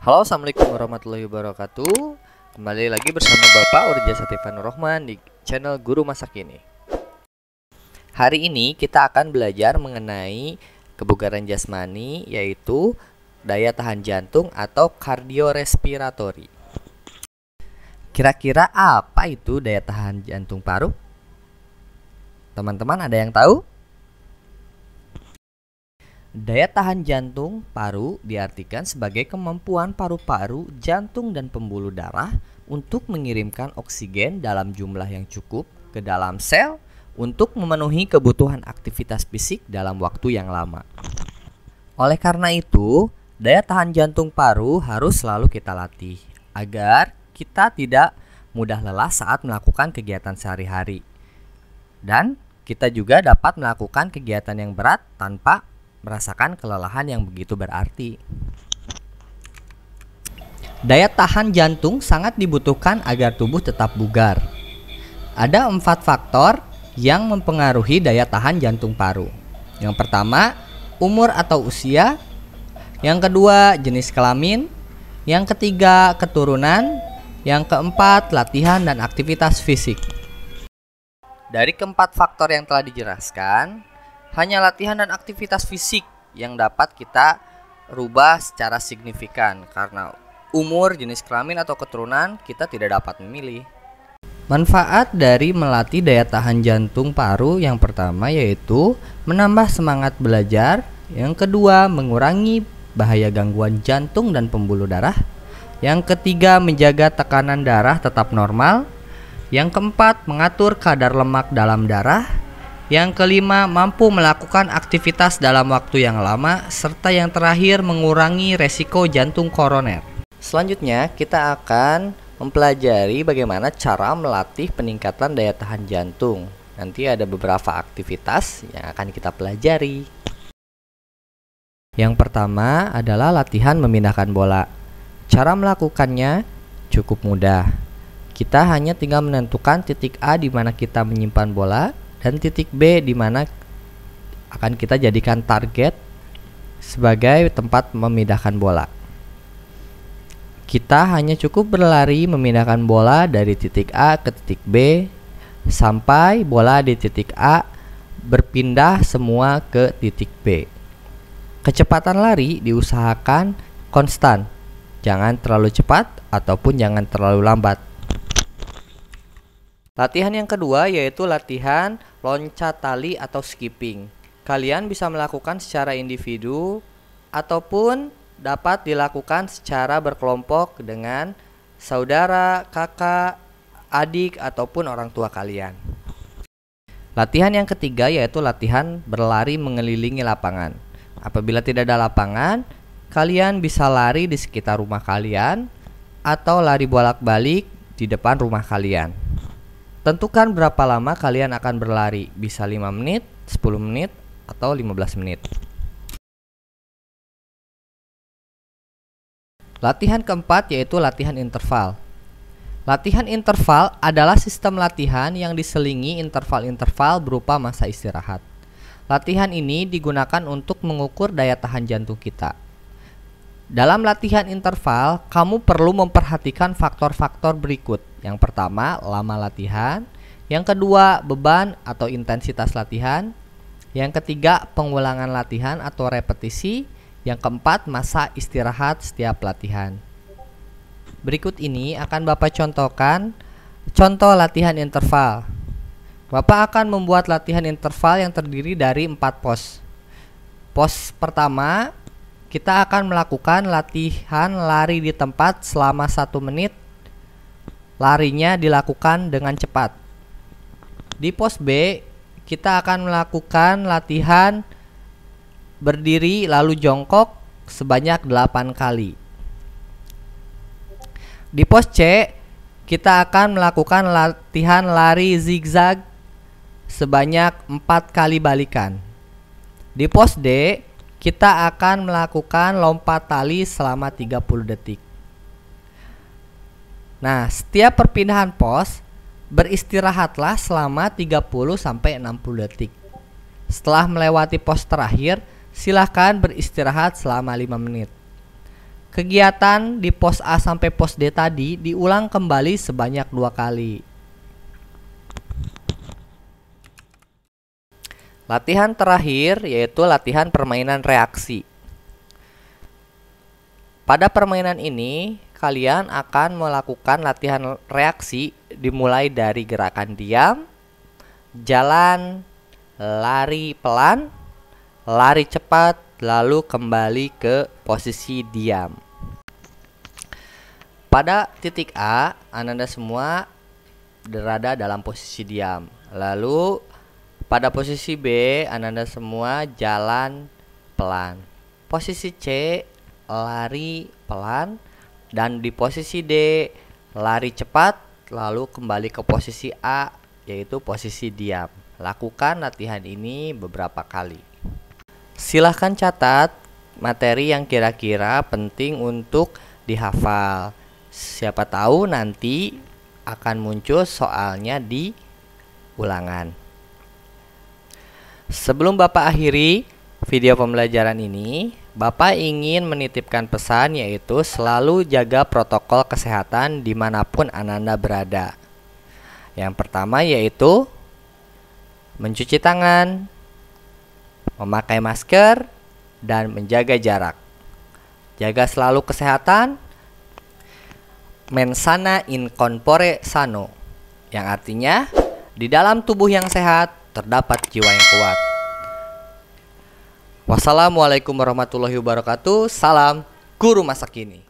Halo, assalamualaikum warahmatullahi wabarakatuh. Kembali lagi bersama Bapak Urja Satifan Rohman di channel Guru Masa Kini. Hari ini kita akan belajar mengenai kebugaran jasmani, yaitu daya tahan jantung atau kardiorespiratori. Kira-kira apa itu daya tahan jantung paru? Teman-teman ada yang tahu? Daya tahan jantung paru diartikan sebagai kemampuan paru-paru, jantung, dan pembuluh darah untuk mengirimkan oksigen dalam jumlah yang cukup ke dalam sel untuk memenuhi kebutuhan aktivitas fisik dalam waktu yang lama. Oleh karena itu, daya tahan jantung paru harus selalu kita latih agar kita tidak mudah lelah saat melakukan kegiatan sehari-hari. Dan kita juga dapat melakukan kegiatan yang berat tanpa merasakan kelelahan yang begitu berarti. Daya tahan jantung sangat dibutuhkan agar tubuh tetap bugar. Ada 4 faktor yang mempengaruhi daya tahan jantung paru. Yang pertama, umur atau usia. Yang kedua, jenis kelamin. Yang ketiga, keturunan. Yang keempat, latihan dan aktivitas fisik. Dari keempat faktor yang telah dijelaskan, hanya latihan dan aktivitas fisik yang dapat kita rubah secara signifikan, karena umur, jenis kelamin, atau keturunan kita tidak dapat memilih. Manfaat dari melatih daya tahan jantung paru yang pertama yaitu menambah semangat belajar. Yang kedua, mengurangi bahaya gangguan jantung dan pembuluh darah. Yang ketiga, menjaga tekanan darah tetap normal. Yang keempat, mengatur kadar lemak dalam darah. Yang kelima, mampu melakukan aktivitas dalam waktu yang lama. Serta yang terakhir, mengurangi resiko jantung koroner. Selanjutnya, kita akan mempelajari bagaimana cara melatih peningkatan daya tahan jantung. Nanti ada beberapa aktivitas yang akan kita pelajari. Yang pertama adalah latihan memindahkan bola. Cara melakukannya cukup mudah. Kita hanya tinggal menentukan titik A di mana kita menyimpan bola dan titik B di mana akan kita jadikan target sebagai tempat memindahkan bola. Kita hanya cukup berlari memindahkan bola dari titik A ke titik B sampai bola di titik A berpindah semua ke titik B. Kecepatan lari diusahakan konstan, jangan terlalu cepat ataupun jangan terlalu lambat. Latihan yang kedua yaitu latihan loncat tali atau skipping. Kalian bisa melakukan secara individu ataupun dapat dilakukan secara berkelompok dengan saudara, kakak, adik, ataupun orang tua kalian. Latihan yang ketiga yaitu latihan berlari mengelilingi lapangan. Apabila tidak ada lapangan, kalian bisa lari di sekitar rumah kalian atau lari bolak-balik di depan rumah kalian. Tentukan berapa lama kalian akan berlari, bisa 5 menit, 10 menit, atau 15 menit. Latihan keempat yaitu latihan interval. Latihan interval adalah sistem latihan yang diselingi interval-interval berupa masa istirahat. Latihan ini digunakan untuk mengukur daya tahan jantung kita. Dalam latihan interval, kamu perlu memperhatikan faktor-faktor berikut. Yang pertama, lama latihan. Yang kedua, beban atau intensitas latihan. Yang ketiga, pengulangan latihan atau repetisi. Yang keempat, masa istirahat setiap latihan. Berikut ini akan Bapak contohkan contoh latihan interval. Bapak akan membuat latihan interval yang terdiri dari 4 pos. Pos pertama, kita akan melakukan latihan lari di tempat selama 1 menit. Larinya dilakukan dengan cepat. Di pos B, kita akan melakukan latihan berdiri lalu jongkok sebanyak 8 kali. Di pos C, kita akan melakukan latihan lari zigzag sebanyak 4 kali balikan. Di pos D, kita akan melakukan lompat tali selama 30 detik. Nah, setiap perpindahan pos, beristirahatlah selama 30-60 detik. Setelah melewati pos terakhir, silahkan beristirahat selama 5 menit. Kegiatan di pos A sampai pos D tadi diulang kembali sebanyak 2 kali. Latihan terakhir yaitu latihan permainan reaksi. Pada permainan ini, kalian akan melakukan latihan reaksi dimulai dari gerakan diam, jalan, lari pelan, lari cepat, lalu kembali ke posisi diam. Pada titik A, Ananda semua berada dalam posisi diam. Lalu pada posisi B, Ananda semua jalan pelan. Posisi C, lari pelan. Dan di posisi D, lari cepat. Lalu kembali ke posisi A, yaitu posisi diam. Lakukan latihan ini beberapa kali. Silahkan catat materi yang kira-kira penting untuk dihafal. Siapa tahu nanti akan muncul soalnya di ulangan. Sebelum Bapak akhiri video pembelajaran ini, Bapak ingin menitipkan pesan, yaitu selalu jaga protokol kesehatan dimanapun Ananda berada. Yang pertama yaitu mencuci tangan, memakai masker, dan menjaga jarak. Jaga selalu kesehatan. Mens sana in corpore sano, yang artinya di dalam tubuh yang sehat terdapat jiwa yang kuat. Wassalamualaikum warahmatullahi wabarakatuh. Salam guru masa kini.